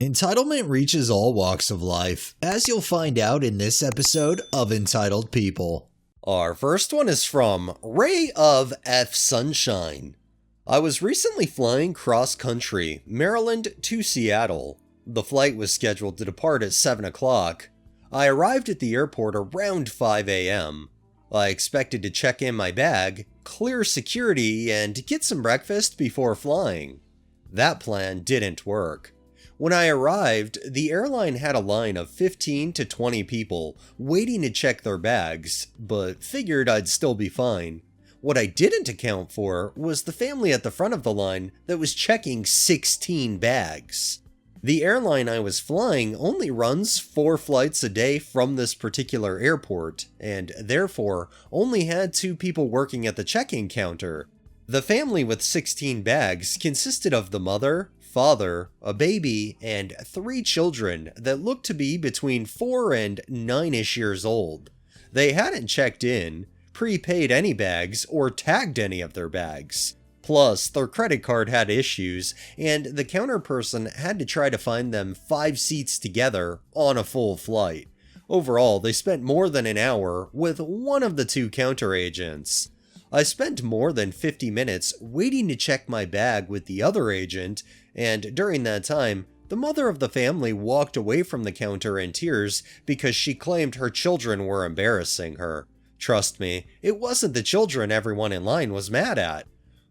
Entitlement reaches all walks of life, as you'll find out in this episode of Entitled People. Our first one is from Ray of F Sunshine. I was recently flying cross-country, Maryland to Seattle. The flight was scheduled to depart at 7 o'clock. I arrived at the airport around 5 a.m. I expected to check in my bag, clear security, and get some breakfast before flying. That plan didn't work. When I arrived, the airline had a line of 15 to 20 people waiting to check their bags, but figured I'd still be fine. What I didn't account for was the family at the front of the line that was checking 16 bags. The airline I was flying only runs 4 flights a day from this particular airport, and therefore only had 2 people working at the check-in counter. The family with 16 bags consisted of the mother, father, a baby, and 3 children that looked to be between 4 and 9-ish years old. They hadn't checked in, prepaid any bags, or tagged any of their bags. Plus, their credit card had issues, and the counter person had to try to find them 5 seats together on a full flight. Overall, they spent more than an hour with one of the 2 counter agents. I spent more than 50 minutes waiting to check my bag with the other agent, and during that time, the mother of the family walked away from the counter in tears because she claimed her children were embarrassing her. Trust me, it wasn't the children everyone in line was mad at.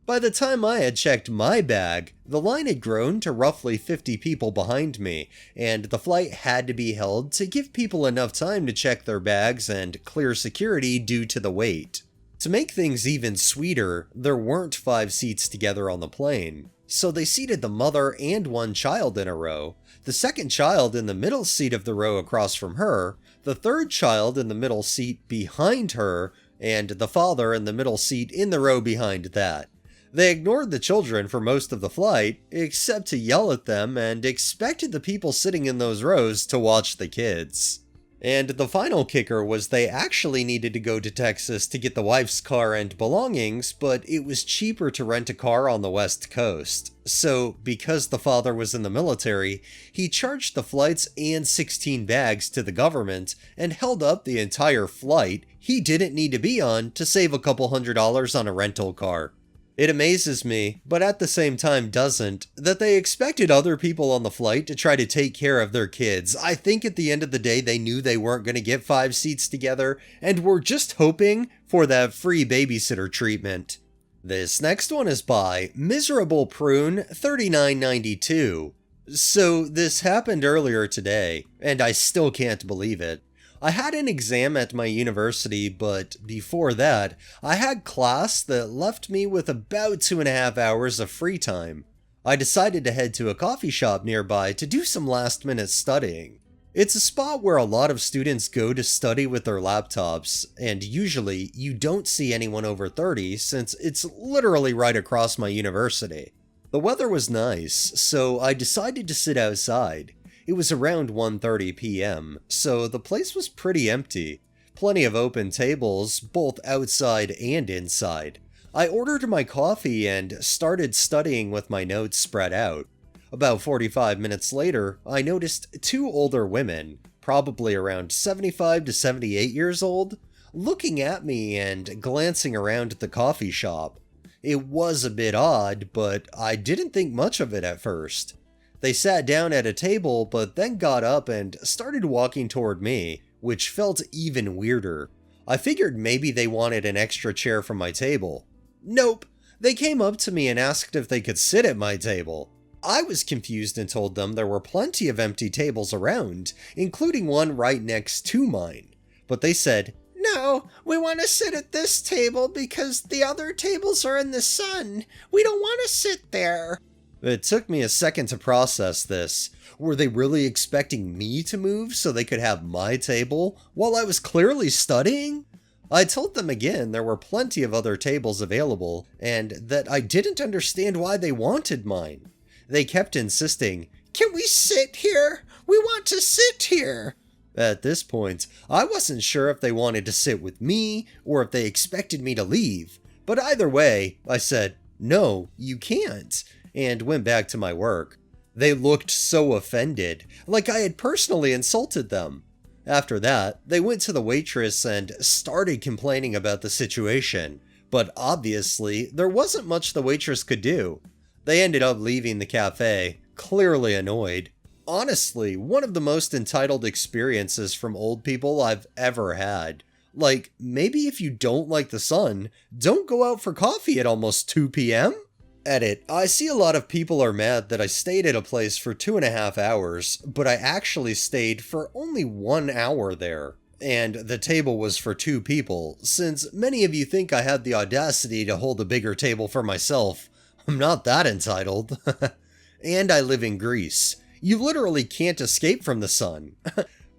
By the time I had checked my bag, the line had grown to roughly 50 people behind me, and the flight had to be held to give people enough time to check their bags and clear security due to the wait. To make things even sweeter, there weren't 5 seats together on the plane, so they seated the mother and 1 child in a row, the second child in the middle seat of the row across from her, the third child in the middle seat behind her, and the father in the middle seat in the row behind that. They ignored the children for most of the flight, except to yell at them, and expected the people sitting in those rows to watch the kids. And the final kicker was they actually needed to go to Texas to get the wife's car and belongings, but it was cheaper to rent a car on the West Coast. So, because the father was in the military, he charged the flights and 16 bags to the government and held up the entire flight he didn't need to be on to save a couple $100 on a rental car. It amazes me, but at the same time doesn't, that they expected other people on the flight to try to take care of their kids. I think at the end of the day they knew they weren't going to get 5 seats together, and were just hoping for that free babysitter treatment. This next one is by Miserable Prune 3992. So this happened earlier today, and I still can't believe it. I had an exam at my university, but before that, I had class that left me with about 2.5 hours of free time. I decided to head to a coffee shop nearby to do some last-minute studying. It's a spot where a lot of students go to study with their laptops, and usually you don't see anyone over 30 since it's literally right across my university. The weather was nice, so I decided to sit outside. It was around 1:30 p.m., so the place was pretty empty. Plenty of open tables, both outside and inside. I ordered my coffee and started studying with my notes spread out. About 45 minutes later, I noticed 2 older women, probably around 75 to 78 years old, looking at me and glancing around the coffee shop. It was a bit odd, but I didn't think much of it at first. They sat down at a table, but then got up and started walking toward me, which felt even weirder. I figured maybe they wanted an extra chair from my table. Nope, they came up to me and asked if they could sit at my table. I was confused and told them there were plenty of empty tables around, including one right next to mine. But they said, "No, we want to sit at this table because the other tables are in the sun. We don't want to sit there." It took me a second to process this. Were they really expecting me to move so they could have my table while I was clearly studying? I told them again there were plenty of other tables available, and that I didn't understand why they wanted mine. They kept insisting, "Can we sit here? We want to sit here." At this point, I wasn't sure if they wanted to sit with me or if they expected me to leave, but either way, I said, "No, you can't," and went back to my work. They looked so offended, like I had personally insulted them. After that, they went to the waitress and started complaining about the situation, but obviously, there wasn't much the waitress could do. They ended up leaving the cafe, clearly annoyed. Honestly, one of the most entitled experiences from old people I've ever had. Like, maybe if you don't like the sun, don't go out for coffee at almost 2 p.m.? Edit. I see a lot of people are mad that I stayed at a place for 2.5 hours, but I actually stayed for only 1 hour there. And the table was for 2 people, since many of you think I had the audacity to hold a bigger table for myself. I'm not that entitled. And I live in Greece. You literally can't escape from the sun.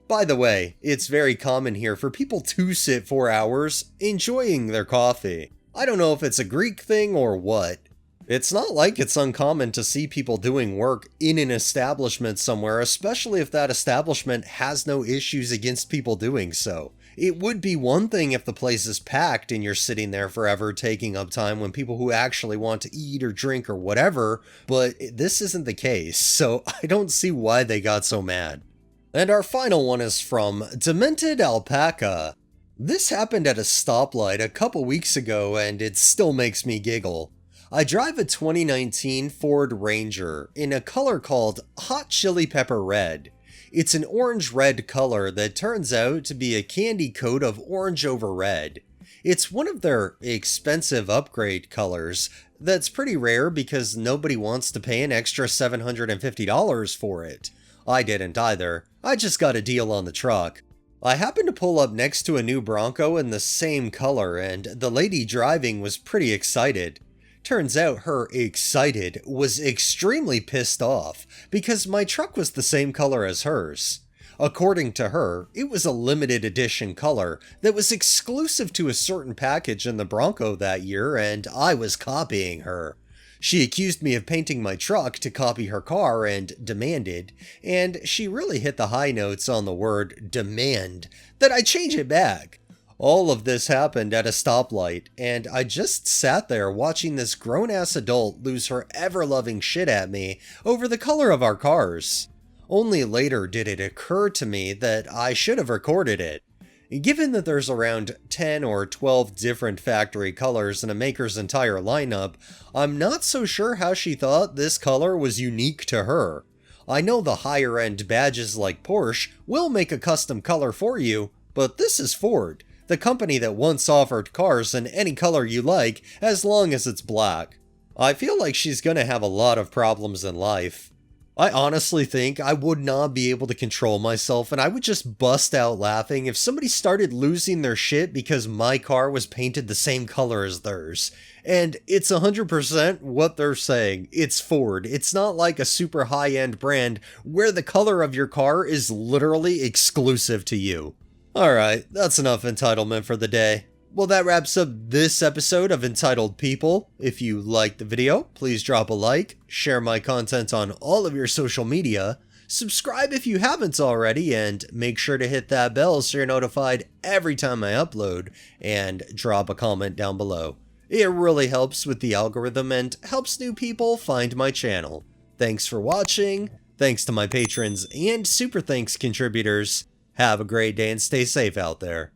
By the way, it's very common here for people to sit 4 hours enjoying their coffee. I don't know if it's a Greek thing or what. It's not like it's uncommon to see people doing work in an establishment somewhere, especially if that establishment has no issues against people doing so. It would be one thing if the place is packed and you're sitting there forever taking up time when people who actually want to eat or drink or whatever, but this isn't the case, so I don't see why they got so mad. And our final one is from Demented Alpaca. This happened at a stoplight a couple weeks ago and it still makes me giggle. I drive a 2019 Ford Ranger in a color called Hot Chili Pepper Red. It's an orange-red color that turns out to be a candy coat of orange over red. It's one of their expensive upgrade colors that's pretty rare because nobody wants to pay an extra $750 for it. I didn't either. I just got a deal on the truck. I happened to pull up next to a new Bronco in the same color and the lady driving was pretty excited. Turns out her excited was extremely pissed off because my truck was the same color as hers. According to her, it was a limited edition color that was exclusive to a certain package in the Bronco that year and I was copying her. She accused me of painting my truck to copy her car and demanded, and she really hit the high notes on the word demand, that I change it back. All of this happened at a stoplight, and I just sat there watching this grown-ass adult lose her ever-loving shit at me over the color of our cars. Only later did it occur to me that I should have recorded it. Given that there's around 10 or 12 different factory colors in a maker's entire lineup, I'm not so sure how she thought this color was unique to her. I know the higher-end badges like Porsche will make a custom color for you, but this is Ford, the company that once offered cars in any color you like as long as it's black. I feel like she's gonna have a lot of problems in life. I honestly think I would not be able to control myself and I would just bust out laughing if somebody started losing their shit because my car was painted the same color as theirs. And it's 100% what they're saying. It's Ford. It's not like a super high-end brand where the color of your car is literally exclusive to you. Alright, that's enough entitlement for the day. Well, that wraps up this episode of Entitled People. If you liked the video, please drop a like, share my content on all of your social media, subscribe if you haven't already, and make sure to hit that bell so you're notified every time I upload, and drop a comment down below. It really helps with the algorithm and helps new people find my channel. Thanks for watching, thanks to my patrons and super thanks contributors. Have a great day and stay safe out there.